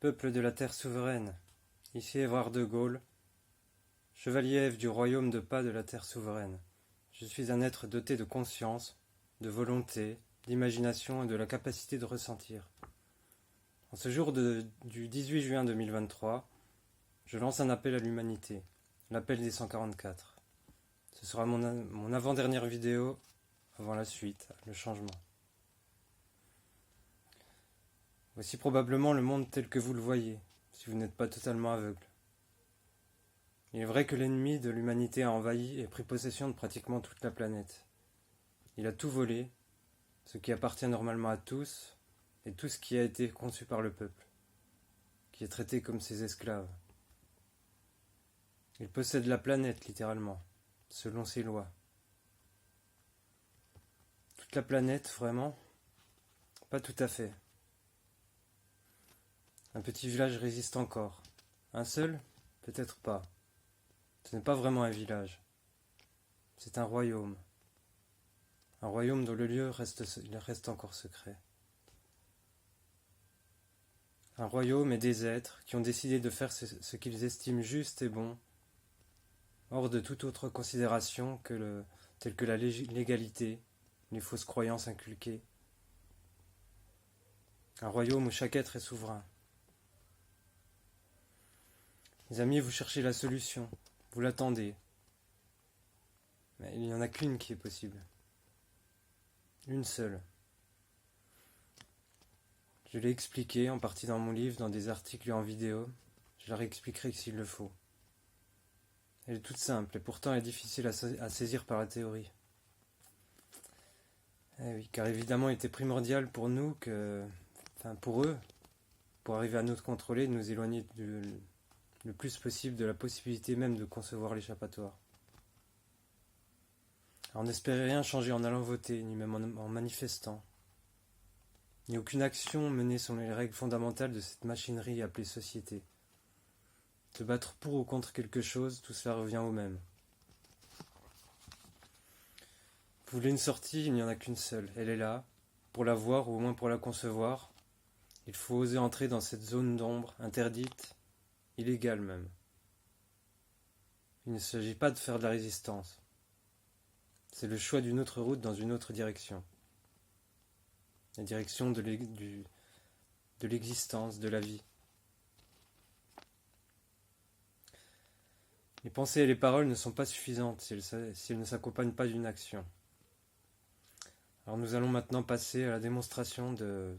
Peuple de la terre souveraine, ici Évrard de Gaulle, chevalier du royaume de pas de la terre souveraine. Je suis un être doté de conscience, de volonté, d'imagination et de la capacité de ressentir. En ce jour du 18 juin 2023, je lance un appel à l'humanité, l'appel des 144. Ce sera mon avant-dernière vidéo avant la suite, le changement. Voici probablement le monde tel que vous le voyez, si vous n'êtes pas totalement aveugle. Il est vrai que l'ennemi de l'humanité a envahi et pris possession de pratiquement toute la planète. Il a tout volé, ce qui appartient normalement à tous, et tout ce qui a été conçu par le peuple, qui est traité comme ses esclaves. Il possède la planète, littéralement, selon ses lois. Toute la planète, vraiment? Pas tout à fait. Un petit village résiste encore. Un seul? Peut-être pas. Ce n'est pas vraiment un village. C'est un royaume. Un royaume dont le lieu reste encore secret. Un royaume et des êtres qui ont décidé de faire ce qu'ils estiment juste et bon, hors de toute autre considération telle que la légalité, les fausses croyances inculquées. Un royaume où chaque être est souverain. Les amis, vous cherchez la solution, vous l'attendez. Mais il n'y en a qu'une qui est possible. Une seule. Je l'ai expliqué en partie dans mon livre, dans des articles et en vidéo. Je la réexpliquerai s'il le faut. Elle est toute simple et pourtant elle est difficile à saisir par la théorie. Eh oui, car évidemment il était primordial pour nous pour eux, pour arriver à nous contrôler, de nous éloigner le plus possible de la possibilité même de concevoir l'échappatoire. Alors n'espérez rien changer en allant voter, ni même en manifestant. Ni aucune action menée selon les règles fondamentales de cette machinerie appelée société. Se battre pour ou contre quelque chose, tout cela revient au même. Vous voulez une sortie, il n'y en a qu'une seule. Elle est là, pour la voir ou au moins pour la concevoir. Il faut oser entrer dans cette zone d'ombre, interdite, illégale même. Il ne s'agit pas de faire de la résistance. C'est le choix d'une autre route dans une autre direction. La direction de l'existence, de la vie. Les pensées et les paroles ne sont pas suffisantes si elles ne s'accompagnent pas d'une action. Alors nous allons maintenant passer à la démonstration de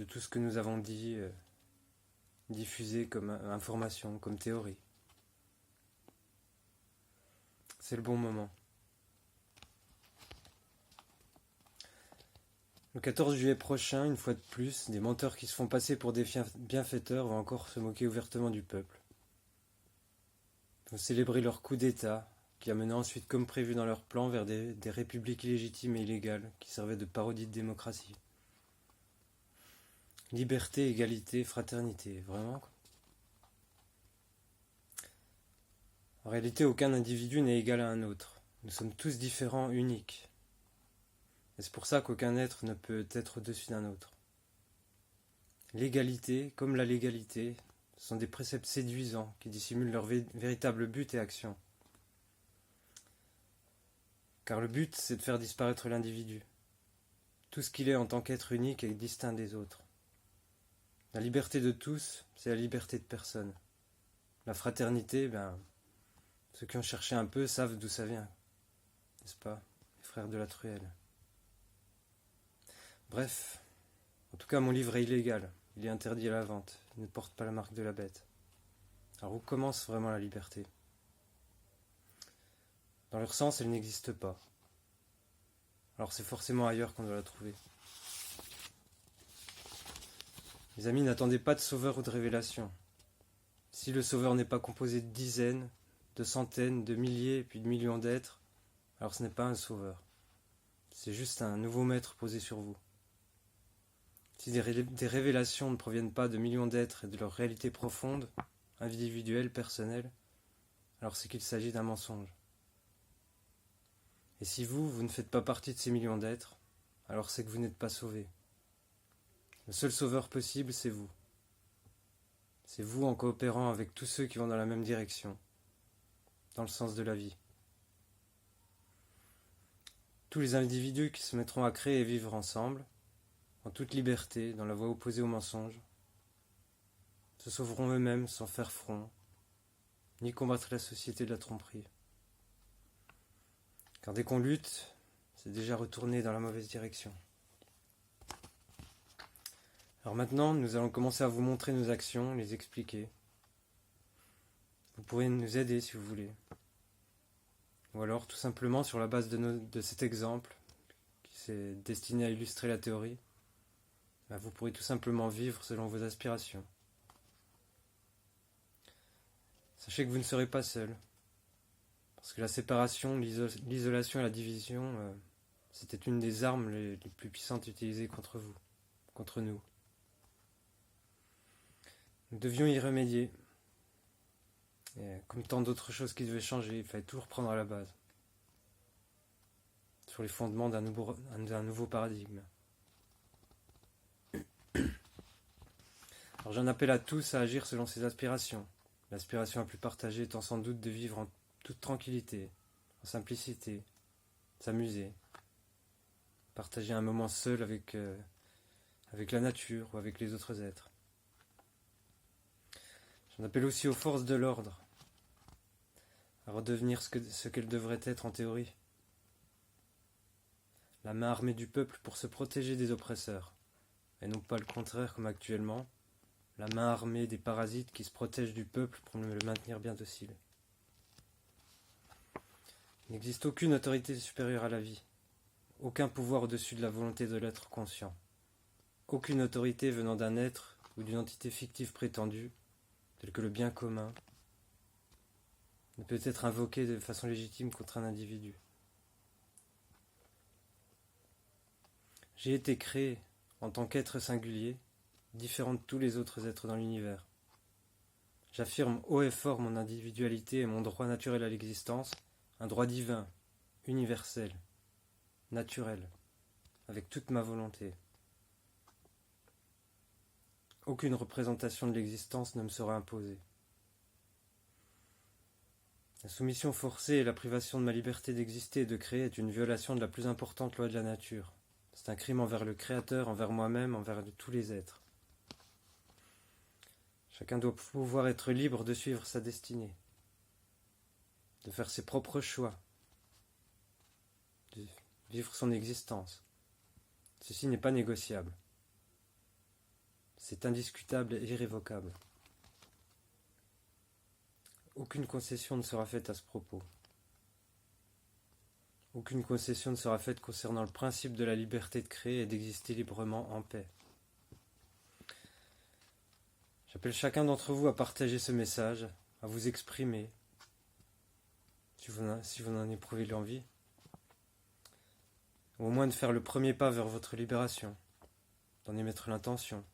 tout ce que nous avons dit, diffusé comme information, comme théorie. C'est le bon moment. Le 14 juillet prochain, une fois de plus, des menteurs qui se font passer pour des bienfaiteurs vont encore se moquer ouvertement du peuple. Ils vont célébrer leur coup d'État, qui amena ensuite comme prévu dans leur plan vers des républiques illégitimes et illégales qui servaient de parodie de démocratie. Liberté, égalité, fraternité, vraiment quoi. En réalité, aucun individu n'est égal à un autre. Nous sommes tous différents, uniques. Et c'est pour ça qu'aucun être ne peut être au-dessus d'un autre. L'égalité, comme la légalité, sont des préceptes séduisants qui dissimulent leur véritable but et action. Car le but, c'est de faire disparaître l'individu. Tout ce qu'il est en tant qu'être unique et distinct des autres. La liberté de tous, c'est la liberté de personne. La fraternité, ceux qui ont cherché un peu savent d'où ça vient. N'est-ce pas, les frères de la Truelle? Bref, en tout cas mon livre est illégal, il est interdit à la vente, il ne porte pas la marque de la bête. Alors où commence vraiment la liberté? Dans leur sens, elle n'existe pas. Alors c'est forcément ailleurs qu'on doit la trouver. Les amis, n'attendez pas de sauveur ou de révélation. Si le sauveur n'est pas composé de dizaines, de centaines, de milliers, puis de millions d'êtres, alors ce n'est pas un sauveur. C'est juste un nouveau maître posé sur vous. Si des révélations ne proviennent pas de millions d'êtres et de leur réalité profonde, individuelle, personnelle, alors c'est qu'il s'agit d'un mensonge. Et si vous ne faites pas partie de ces millions d'êtres, alors c'est que vous n'êtes pas sauvé. Le seul sauveur possible, c'est vous. C'est vous en coopérant avec tous ceux qui vont dans la même direction, dans le sens de la vie. Tous les individus qui se mettront à créer et vivre ensemble, en toute liberté, dans la voie opposée au mensonge, se sauveront eux-mêmes sans faire front, ni combattre la société de la tromperie. Car dès qu'on lutte, c'est déjà retourné dans la mauvaise direction. Alors maintenant, nous allons commencer à vous montrer nos actions, les expliquer. Vous pourrez nous aider si vous voulez. Ou alors, tout simplement, sur la base de cet exemple, qui s'est destiné à illustrer la théorie, vous pourrez tout simplement vivre selon vos aspirations. Sachez que vous ne serez pas seul. Parce que la séparation, l'isolation et la division, c'était une des armes les plus puissantes utilisées contre vous, contre nous. Nous devions y remédier. Et comme tant d'autres choses qui devaient changer, il fallait tout reprendre à la base. Sur les fondements d'un nouveau paradigme. Alors j'en appelle à tous à agir selon ses aspirations. L'aspiration la plus partagée étant sans doute de vivre en toute tranquillité, en simplicité, s'amuser, partager un moment seul avec la nature ou avec les autres êtres. J'en appelle aussi aux forces de l'ordre, à redevenir ce qu'elles devraient être en théorie. La main armée du peuple pour se protéger des oppresseurs, et non pas le contraire comme actuellement, la main armée des parasites qui se protègent du peuple pour le maintenir bien docile. Il n'existe aucune autorité supérieure à la vie, aucun pouvoir au-dessus de la volonté de l'être conscient, aucune autorité venant d'un être ou d'une entité fictive prétendue, telle que le bien commun, ne peut être invoquée de façon légitime contre un individu. J'ai été créé en tant qu'être singulier, différent de tous les autres êtres dans l'univers. J'affirme haut et fort mon individualité et mon droit naturel à l'existence, un droit divin, universel, naturel, avec toute ma volonté. Aucune représentation de l'existence ne me sera imposée. La soumission forcée et la privation de ma liberté d'exister et de créer est une violation de la plus importante loi de la nature. C'est un crime envers le Créateur, envers moi-même, envers tous les êtres. Chacun doit pouvoir être libre de suivre sa destinée, de faire ses propres choix, de vivre son existence. Ceci n'est pas négociable. C'est indiscutable et irrévocable. Aucune concession ne sera faite à ce propos. Aucune concession ne sera faite concernant le principe de la liberté de créer et d'exister librement en paix. J'appelle chacun d'entre vous à partager ce message, à vous exprimer, si vous en éprouvez l'envie, ou au moins de faire le premier pas vers votre libération, d'en émettre l'intention,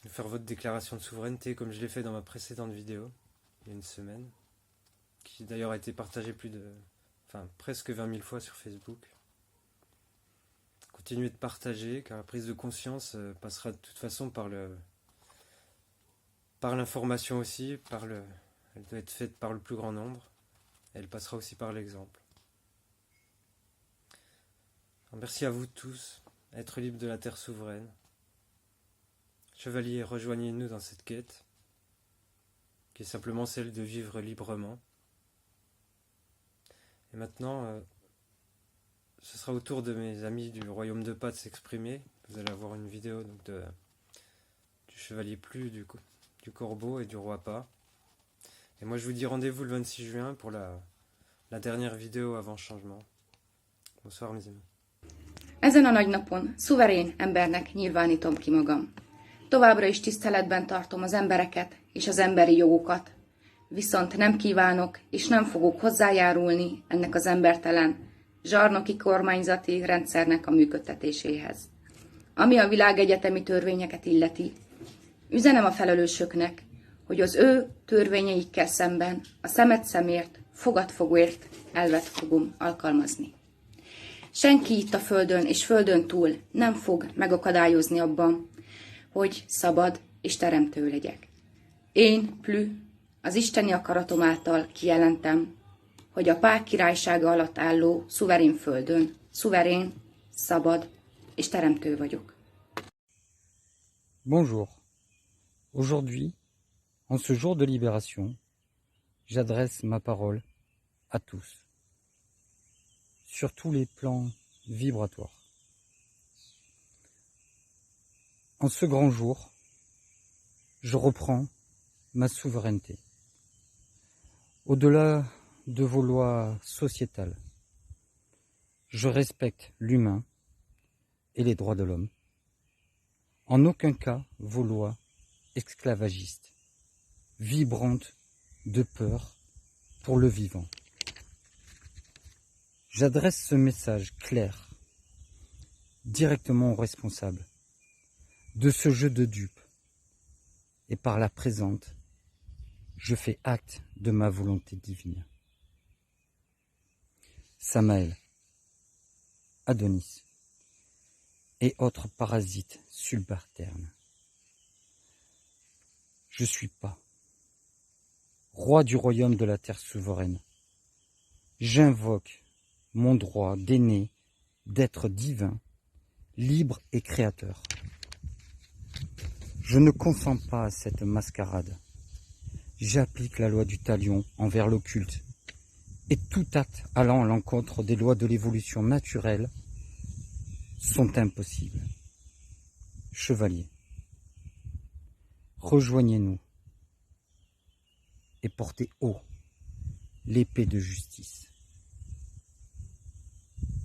de faire votre déclaration de souveraineté comme je l'ai fait dans ma précédente vidéo, il y a une semaine, qui d'ailleurs a été partagée presque 20 000 fois sur Facebook. Continuez de partager, car la prise de conscience passera de toute façon par l'information aussi, elle doit être faite par le plus grand nombre, et elle passera aussi par l'exemple. Merci à vous tous, être libres de la terre souveraine. Chevaliers, rejoignez-nous dans cette quête, qui est simplement celle de vivre librement. Et maintenant, ce sera au tour de mes amis du Royaume de Pas de s'exprimer. Vous allez avoir une vidéo donc, du Chevalier Plus, du Corbeau et du Roi Pas. Et moi je vous dis rendez-vous le 26 juin pour la dernière vidéo avant changement. Bonsoir mes amis. Ezen a nagy napon szuverén embernek nyilvánítom ki magam. Továbbra is tiszteletben tartom az embereket és az emberi jogokat. Viszont nem kívánok és nem fogok hozzájárulni ennek az embertelen, zsarnoki kormányzati rendszernek a működtetéséhez. Ami a világegyetemi törvényeket illeti, üzenem a felelősöknek, hogy az ő törvényeikkel szemben a szemet szemért, fogat fogért elvet fogom alkalmazni. Senki itt a földön és földön túl nem fog megakadályozni abban, hogy szabad és teremtő legyek. Én, Plü, az isteni akaratom által kijelentem, hogy a Pák királysága alatt álló szuverén földön szuverén, szabad és teremtő vagyok. Bonjour. Aujourd'hui, en ce jour de libération, j'adresse ma parole à tous, sur tous les plans vibratoires. En ce grand jour, je reprends ma souveraineté. Au-delà de vos lois sociétales, je respecte l'humain et les droits de l'homme. En aucun cas vos lois esclavagistes, vibrantes de peur pour le vivant. J'adresse ce message clair directement aux responsables de ce jeu de dupes et par la présente, je fais acte de ma volonté divine. Samaël, Adonis et autres parasites subalternes. Je suis pas roi du royaume de la terre souveraine. J'invoque mon droit d'aîné, d'être divin, libre et créateur. Je ne consens pas à cette mascarade. J'applique la loi du talion envers l'occulte et tout acte allant à l'encontre des lois de l'évolution naturelle sont impossibles. Chevaliers, rejoignez-nous et portez haut l'épée de justice.